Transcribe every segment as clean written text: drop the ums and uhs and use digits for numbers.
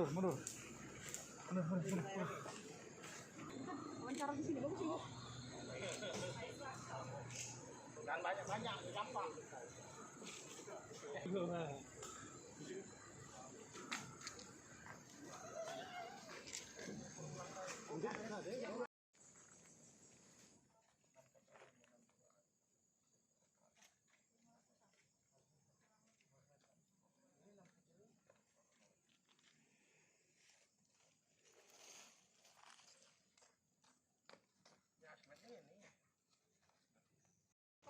Mundur. Wawancara di sini bagus ini. Jangan banyak, gampang.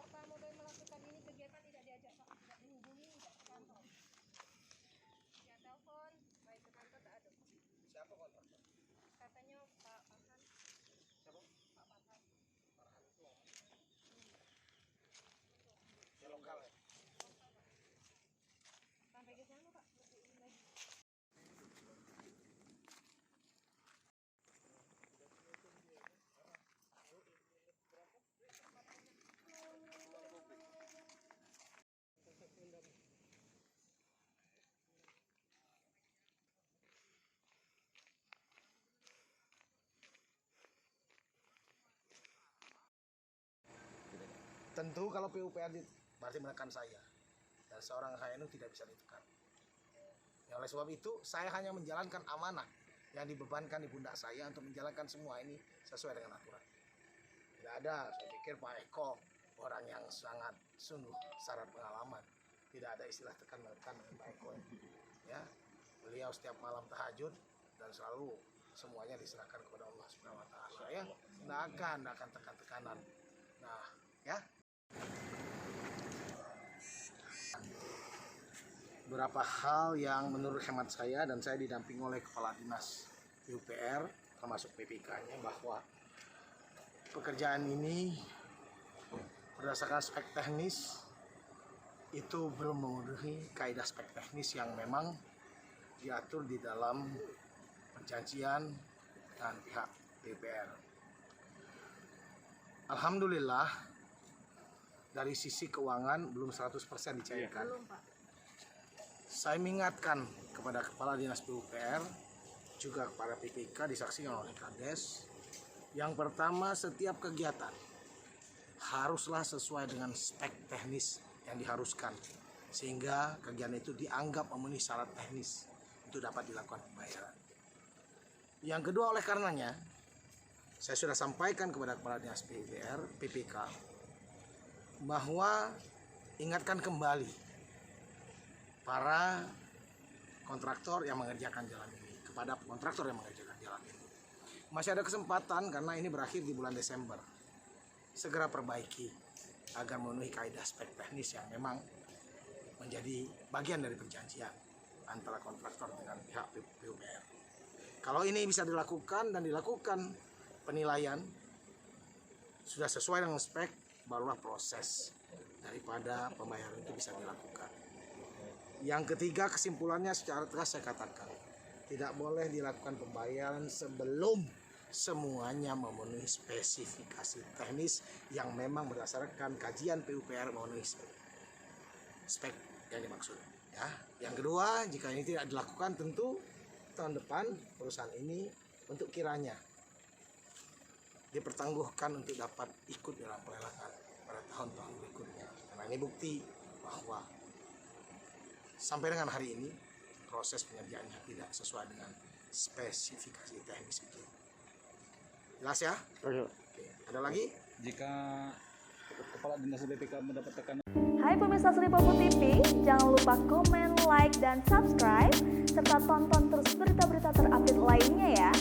Serta model melakukan ini kegiatan tidak diajak Pak, tidak dihubungi, tidak ke kantor. Ya telepon, baik ke kantor tak ada. Siapa kontraktor? Katanya Pak Farhan. Siapa? Pak Farhan. Farhan itu ya lokal ya? Sampai ke sana Pak. Lagi. Tentu kalau PUPR berarti menekan saya, dan seorang saya itu tidak bisa ditekan. Ya, oleh sebab itu saya hanya menjalankan amanah yang dibebankan di pundak saya untuk menjalankan semua ini sesuai dengan aturan. Tidak ada, saya pikir Pak Eko orang yang sangat sungguh syarat pengalaman. Tidak ada istilah tekan menekan dengan Pak Eko. Ya, beliau setiap malam tahajud dan selalu semuanya diserahkan kepada Allah Subhanahu Wa Taala. Ya, tidak akan tekan-tekanan. Nah, ya. Beberapa hal yang menurut hemat saya dan saya didampingi oleh Kepala Dinas PUPR termasuk PPK-nya bahwa pekerjaan ini berdasarkan spek teknis itu belum memenuhi kaidah spek teknis yang memang diatur di dalam perjanjian dengan pihak PUPR. Alhamdulillah dari sisi keuangan belum 100% dicairkan. Belum Pak. Saya mengingatkan kepada Kepala Dinas PUPR, juga kepada PPK disaksikan oleh Kades. Yang pertama, setiap kegiatan haruslah sesuai dengan spek teknis yang diharuskan, sehingga kegiatan itu dianggap memenuhi syarat teknis untuk dapat dilakukan pembayaran. Yang kedua, oleh karenanya, saya sudah sampaikan kepada Kepala Dinas PUPR, PPK, bahwa ingatkan kembali para kontraktor yang mengerjakan jalan ini, kepada kontraktor yang mengerjakan jalan ini. Masih ada kesempatan karena ini berakhir di bulan Desember. Segera perbaiki agar memenuhi kaidah spek teknis yang memang menjadi bagian dari perjanjian antara kontraktor dengan pihak PUPR. Kalau ini bisa dilakukan dan dilakukan penilaian sudah sesuai dengan spek, barulah proses daripada pembayaran itu bisa dilakukan. Yang ketiga, kesimpulannya secara tegas saya katakan, tidak boleh dilakukan pembayaran sebelum semuanya memenuhi spesifikasi teknis yang memang berdasarkan kajian PUPR memenuhi spek yang dimaksud. Ya. Yang kedua, jika ini tidak dilakukan, tentu tahun depan perusahaan ini untuk kiranya dipertangguhkan untuk dapat ikut dalam pelelangan pada tahun-tahun berikutnya. Karena ini bukti bahwa sampai dengan hari ini proses pengerjaannya tidak sesuai dengan spesifikasi teknis itu. Jelas ya? Oke. Ada lagi? Jika Kepala Dinas BPK mendapat tekanan. Hai pemirsa Sri Popo TV, jangan lupa komen, like, dan subscribe, serta tonton terus berita-berita terupdate lainnya ya.